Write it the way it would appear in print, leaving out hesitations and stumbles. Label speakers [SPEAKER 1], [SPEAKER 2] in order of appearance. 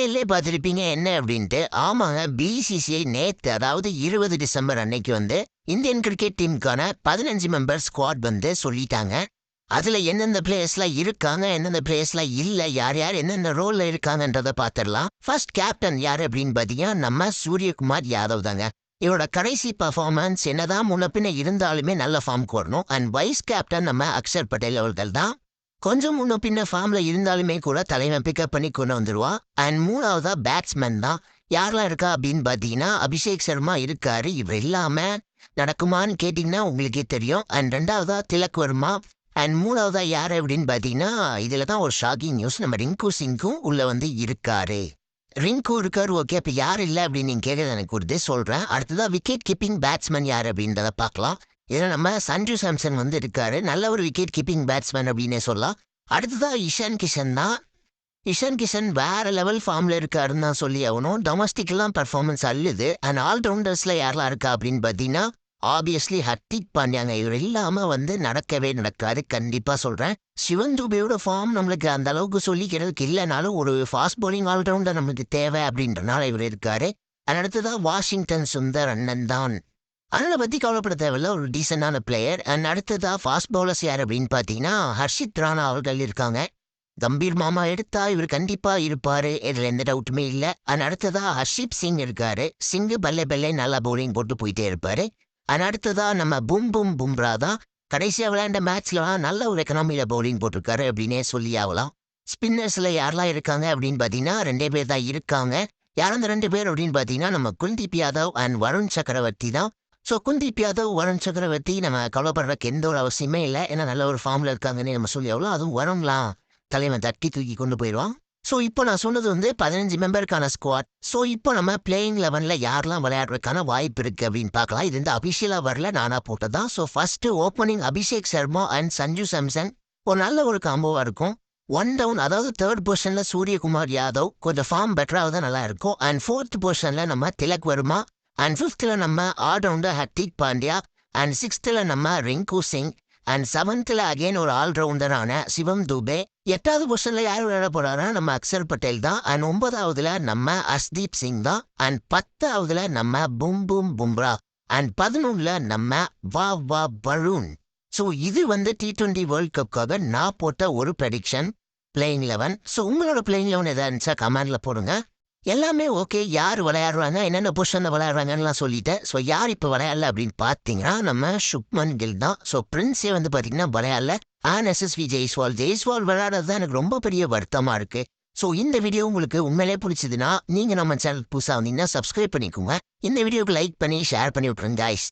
[SPEAKER 1] தம்ப்நெயில்லே பார்த்திருப்பீங்க என்ன அப்படின்ட்டு. ஆமாங்க, பிசிசிஐ நேத்து அதாவது 20 டிசம்பர் அன்னைக்கு வந்து இந்தியன் கிரிக்கெட் டீமுக்கான 15 மெம்பர் ஸ்குவாட் வந்து சொல்லிட்டாங்க. அதுல எந்தெந்த பிளேயர்ஸ்லாம் இருக்காங்க, எந்தெந்த பிளேயர்ஸ்லாம் இல்ல, யார் யார் எந்தெந்த ரோல்ல இருக்காங்கன்றத பார்த்துடலாம். ஃபர்ஸ்ட் கேப்டன் யாரு அப்படின்னு பார்த்தீங்கன்னா நம்ம சூரியகுமார் யாதவ் தாங்க. இவரோட கடைசி பர்ஃபார்மன்ஸ் என்னதான் முன்ன பின்ன இருந்தாலுமே நல்ல ஃபார்முக்கு வரணும். அண்ட் வைஸ் கேப்டன் நம்ம அக்ஷர் பட்டேல் அவர்கள் தான். கொஞ்சம் முன்ன பின்ன ஃபார்ம்ல இருந்தாலுமே கூட தலைவன் பிக்கப் பண்ணி கொண்டு வந்துருவான். அண்ட் மூணாவதா பேட்ஸ்மேன் தான். யாரெல்லாம் இருக்கா அப்படின்னு பார்த்தீங்கன்னா அபிஷேக் சர்மா இருக்காரு. இவர் இல்லாம நடக்குமான்னு கேட்டிங்கன்னா உங்களுக்கே தெரியும். அண்ட் ரெண்டாவதா திலக் வர்மா. அண்ட் மூணாவதா யார் அப்படின்னு பார்த்தீங்கன்னா இதில் தான் ஒரு ஷாக்கிங் நியூஸ், நம்ம ரிங்கு சிங்கும் உள்ள வந்து இருக்காரு. ரிங்கு இருக்காரு, ஓகே. அப்போ யார் இல்லை அப்படின்னு நீங்கள் கேட்குறது எனக்கு ஒரு சொல்கிறேன். அடுத்ததா விக்கெட் கீப்பிங் பேட்ஸ்மேன் யார் அப்படின்றத பார்க்கலாம். இதில் நம்ம சஞ்சு சாம்சன் வந்து இருக்காரு, நல்ல ஒரு விக்கெட் கீப்பிங் பேட்ஸ்மேன் அப்படின்னே சொல்லலாம். அடுத்ததா இஷான் கிஷன் தான். இஷான் கிஷன் வேற லெவல் ஃபார்ம்ல இருக்காருன்னு தான் சொல்லி ஆகணும். டொமஸ்டிக்லாம் பர்ஃபார்மன்ஸ் அள்ளுது. அண்ட் ஆல்ரவுண்டர்ஸ்ல யாரெல்லாம் இருக்கா அப்படின்னு பார்த்தீங்கன்னா ஆப்வியஸ்லி ஹர்திக் பாண்டியாங்க. இவர் இல்லாம வந்து நடக்கவே நடக்காது, கண்டிப்பா சொல்றேன். சிவன் துபேயோட ஃபார்ம் நம்மளுக்கு அந்த அளவுக்கு சொல்லிக்கிறதுக்கு இல்லைனாலும் ஒரு ஃபாஸ்ட் பவுலிங் ஆல்ரவுண்டர் நம்மளுக்கு தேவை அப்படின்றனால இவர் இருக்காரு. அடுத்ததான் வாஷிங்டன் சுந்தர் அண்ணன் தான். அண்ணனை பத்தி கவலைப்பட தேவையில்ல, ஒரு டீசெண்டான பிளேயர். அண்ட் அடுத்ததா ஃபாஸ்ட் பவுலர்ஸ் யார் அப்படின்னு பார்த்தீங்கன்னா ஹர்ஷித் ராணா அவர்கள் இருக்காங்க. கம்பீர் மாமா எடுத்தா இவர் கண்டிப்பா இருப்பாரு, இதுல எந்த டவுட்டுமே இல்ல. அண்ட் அடுத்ததா ஹர்ஷிப் சிங் இருக்காரு. சிங்கு பல்லே பல்லே நல்லா பவுலிங் போட்டு போயிட்டே இருப்பாரு. அண்ட் அடுத்ததா நம்ம பும் பும்ரா தான். கடைசியா விளையாண்ட மேட்ச்லாம் நல்ல ஒரு எக்கனாமியில பவுலிங் போட்டிருக்காரு அப்படின்னே சொல்லி ஆகலாம். ஸ்பின்னர்ஸ்ல யாரெல்லாம் இருக்காங்க அப்படின்னு பார்த்தீங்கன்னா 2 பேர் தான் இருக்காங்க. யார் அந்த 2 பேர் அப்படின்னு பார்த்தீங்கன்னா நம்ம குல்தீப் யாதவ் அண்ட் வருண் சக்கரவர்த்தி தான். ஸோ குல்தீப் யாதவ் வருண் சக்கரவர்த்தி நம்ம கவலைப்படுறதுக்கு எந்த ஒரு அவசியமே இல்லை, ஏன்னா நல்ல ஒரு ஃபார்ம்ல இருக்காங்கன்னு நம்ம சொல்லி ஆகலாம். அதுவும் வருண்லாம் தலைவன் தட்டி தூக்கி கொண்டு போயிடுவான். ஸோ இப்போ நான் சொன்னது வந்து 15 மெம்பருக்கான ஸ்குவாட். ஸோ இப்போ நம்ம பிளேயிங் 11ல யாரெல்லாம் விளையாடுறதுக்கான வாய்ப்பு இருக்கு அப்படின்னு பார்க்கலாம். இது வந்து அபிஷியலாக வரல, நானா போட்டதான். So first opening Abhishek Sharma and Sanju Samson ஒரு நல்ல ஒரு காம்போவா இருக்கும். 1 டவுன் அதாவது 3rd பொசிஷன்ல சூரியகுமார் யாதவ் கொஞ்சம் ஃபார்ம் பெட்டராக தான் நல்லா இருக்கும். அண்ட் 4th பொசிஷன்ல நம்ம திலக் வர்மா. அண்ட் 5th நம்ம allrounder Hardik Pandya. And 6th நம்ம Rinku Singh. And 7th again ஒரு ஆல்ரவுண்டரான சிவம் துபே. 8வது பொசிஷன்ல யார் விளையாட போறாருன்னா நம்ம அக்ஷர் பட்டேல் தான். அண்ட் 9வதுல நம்ம அஸ்தீப் சிங் தான். அண்ட் 10வதுல நம்ம பும் பும்ரா. அண்ட் 11ல நம்ம வா வருண். ஸோ இது வந்து T20 வேர்ல்ட் கப்காக நான் போட்ட ஒரு ப்ரெடிக்ஷன் பிளேயிங் 11. ஸோ உங்களோட பிளேயிங் 11 எதாவது இருந்துச்சா கமெண்ட்ல போடுங்க. எல்லாமே ஓகே, யார் விளையாடுறாங்க என்னென்ன பொசிஷனில் விளையாடுறாங்கன்னு சொல்லிட்டேன். ஸோ யார் இப்போ விளையாடல அப்படின்னு பார்த்தீங்கன்னா நம்ம சுப்மன் கில் தான். ஸோ பிரின்ஸே வந்து பார்த்தீங்கன்னா விளையாடல. எஸ்எஸ்வி ஜெய்ஸ்வால் விளையாடுறது தான் எனக்கு ரொம்ப பெரிய வருத்தமாக இருக்குது. ஸோ இந்த வீடியோ உங்களுக்கு உண்மையிலே பிடிச்சதுன்னா நீங்கள் நம்ம சேனல் புதுசாக வந்தீங்கன்னா சப்ஸ்கிரைப் பண்ணிக்கோங்க. இந்த வீடியோக்கு லைக் பண்ணி ஷேர் பண்ணி விட்ருங்க கைஸ்.